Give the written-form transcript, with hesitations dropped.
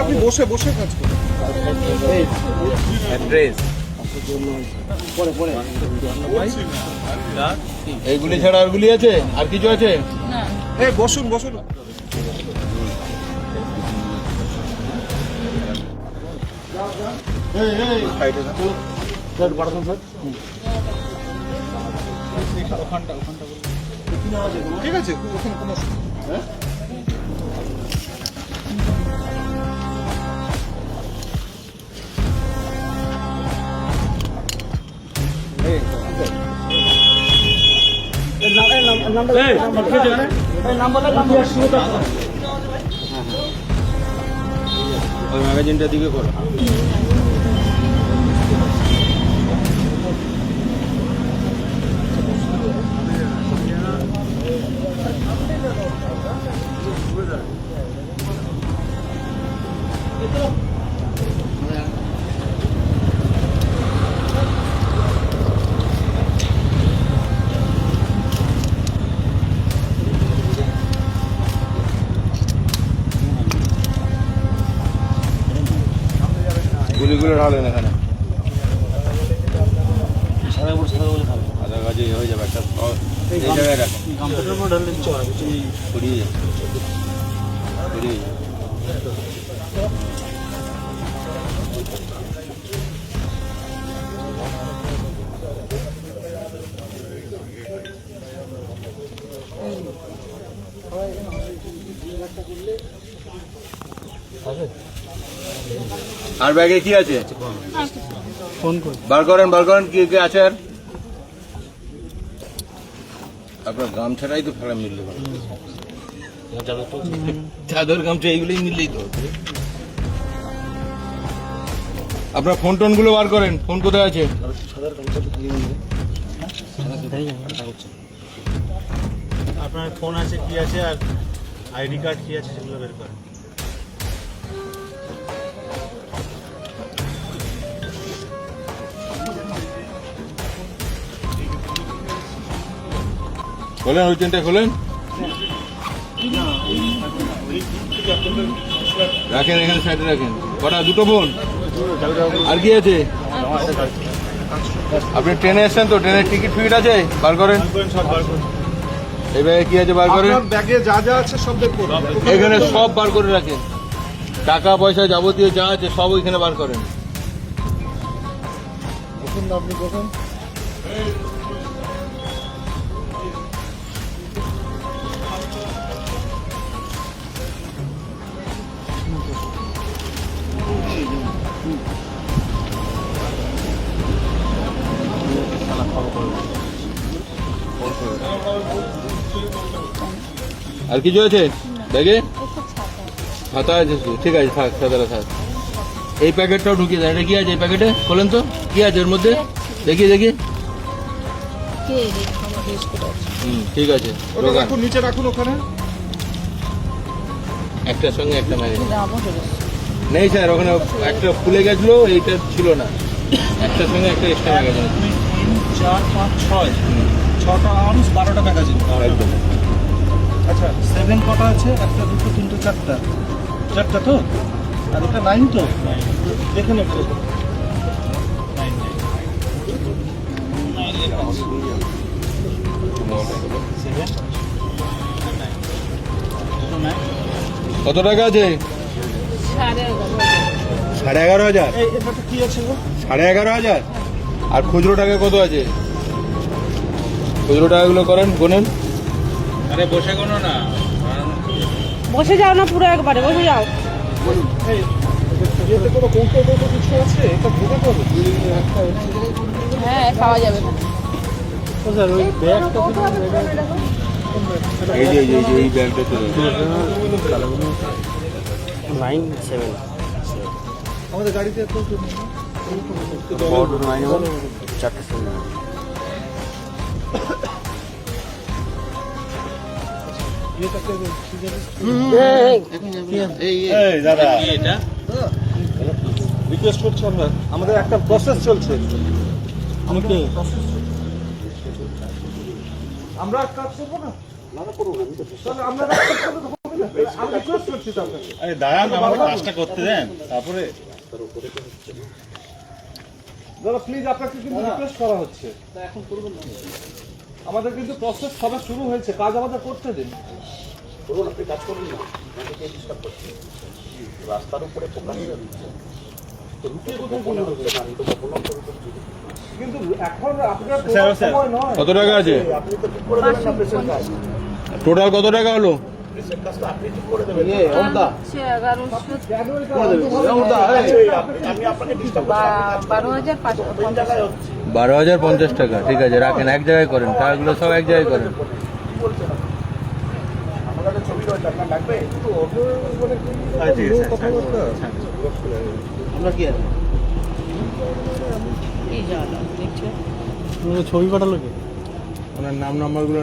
আপনি বসে বসে কাজ করেন। এইগুলি ছাড়া আরগুলি আছে, আর কিছু আছে? এই বসুন বসুন। ঠিক আছে, ওখানে কোনো হ্যাঁ ওই ম্যাগাজিনটার দিকে করো। গুলিগুলো ঢালেন এখানে, আধা কাজে হয়ে যাবে। একটা এই জায়গায় রাখেন, ছড়িয়ে যাবে, ছড়িয়ে যাবে। আর ব্যাগে কি আছে? বার করেন কি কি আছে? আর আপনার গামছাটাই তো ফেলা মিললে, চাদর গামছা এইগুলোই মিললেই তো। আপনার ফোন টোন গুলো বার করেন, ফোন কোথায় আছে? আপনার ফোন আছে কি আছে, আর আইডি কার্ড কি আছে সেগুলো বের করেন। খোলেন, ওই চেনটা খোলেন, রাখেন এখানে সাইডে রাখেন। কটা? দুটো ফোন। আর কি আছে? আপনি ট্রেনে এসছেন তো, ট্রেনের টিকিট ফিকিট আছে? বার করেন। এই ব্যাগে কি আছে বার করেন। ব্যাগে যা যা আছে সব বের করুন। এখানে সব বার করে রাখেন, টাকা পয়সা যাবতীয় যা আছে সব ওইখানে বার করেন। আপনি বসুন। আর কিছু আছে ব্যাগে? খাতা আছে, ঠিক আছে থাক, খাতাটা থাক। এই প্যাকেটটাও ঢুকিয়ে দেন। এটা কি আছে এই প্যাকেটে? খোলেন তো, কি আছে এর মধ্যে? দেখি ঠিক আছে, রাখুন, নিচে রাখুন ওখানে। একটার সঙ্গে একটা ম্যাগাজিন নেই স্যার, ওখানে একটা খুলে গেছিল, এইটা ছিল না। একটার সঙ্গে একটা এক্সট্রা ম্যাগাজিন। 4, 5, 6 6টা আর্মস, 12টা ম্যাগাজিন। একদম। আচ্ছা, 7 কটা আছে? 1, 2, 3, 4টা। 4টা তো? আর এটা 9 তো? দেখুন একটু। কত টাকা আছে? 11,500। এটা কি আছে গো? 11,500। আর খুচরো টাকা কত আছে? খুচরো টাকাগুলো করেন, গোনেন। আরে বসে গোনো না, বসে যাও না, পুরো একবারে বসে যাও। এতে কোনো কৌটো কিছু আছে? এটা ঢোকা করবে। হ্যাঁ, খাওয়া যাবে না। এই যে এই ব্যাগটা চলে 9-7 আমাদের গাড়িতে এত রিকোয়েস্ট করছি আমরা, আমাদের একটা প্রসেস চলছে। আমরা আর কাজ করবো না তাহলে আমরা আর কাজ করলে তো হবে না। আমি রিকোয়েস্ট করছি তো আপনাকে। আরে দাঁড়ান, আমাকে কাজটা করতে দেন, তারপরে দাদা প্লিজ আপনাকে কিন্তু রিকোয়েস্ট করা হচ্ছে। আমাদের কিন্তু প্রসেস সবে শুরু হয়েছে, কাজ আমাদের করতে দিন। কিন্তু এখন আপনার স্যার, স্যার। সময় নয়। কত টাকা আছে টোটাল কত টাকা হলো হচ্ছে 1100 12,050 টাকা। ঠিক আছে রাখেন, এক জায়গায় করেন, টাকাগুলো সব এক জায়গায় করেন। আমরা কি আছে এই জানা দেখছো ছবি পাঠালো কি ওনার নাম নাম্বারগুলো